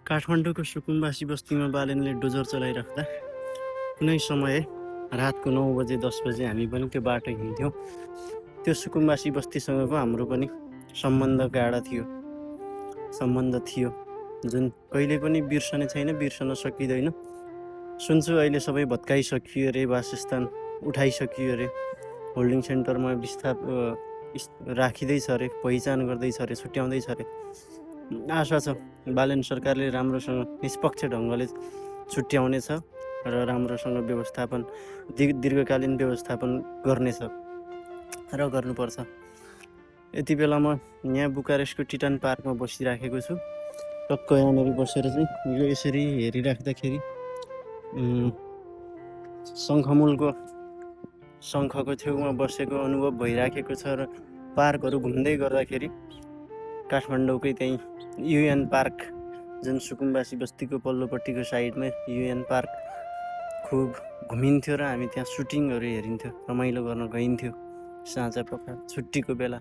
काठमाडौँको सुकुम्बासी बस्तीमा बालेनले डोजर चलाइराख्दा कुनै समय रातको 9 बजे 10 बजे हामी पनि त्यो बाटो हिँड्थ्यौँ। त्यो सुकुम्बासी बस्तीसँगको हाम्रो पनि सम्बन्ध गाढा थियो, सम्बन्ध थियो, जुन कहिले पनि बिर्सने छैन, बिर्सन सकिँदैन। सुन्छु अहिले सबै भत्काइसकियो अरे, वासस्थान उठाइसकियो अरे, होल्डिङ सेन्टरमा राखिँदैछ अरे, पहिचान गर्दैछ अरे, छुट्याउँदैछ अरे। आशा छ बालेन सरकारले राम्रोसँग निष्पक्ष ढङ्गले छुट्याउनेछ र राम्रोसँग व्यवस्थापन दीर्घकालीन व्यवस्थापन गर्नेछ र गर्नुपर्छ। यति बेला म यहाँ बुकारेस्टको टिटान पार्कमा बसिराखेको छु। टक्क यहाँनिर बसेर चाहिँ यो यसरी हेरिराख्दाखेरि शङ्खको छेउमा बसेको अनुभव भइराखेको छ र पार्कहरू घुम्दै गर्दाखेरि काठमाडौँकै त्यहीँ युएन पार्क, जुन सुकुम्बासी बस्तीको पल्लोपट्टिको साइडमा युएन पार्क खुब घुमिन्थ्यो र हामी त्यहाँ सुटिङहरू हेरिन्थ्यो, रमाइलो गर्न गइन्थ्यो साँझ पख छुट्टीको बेला।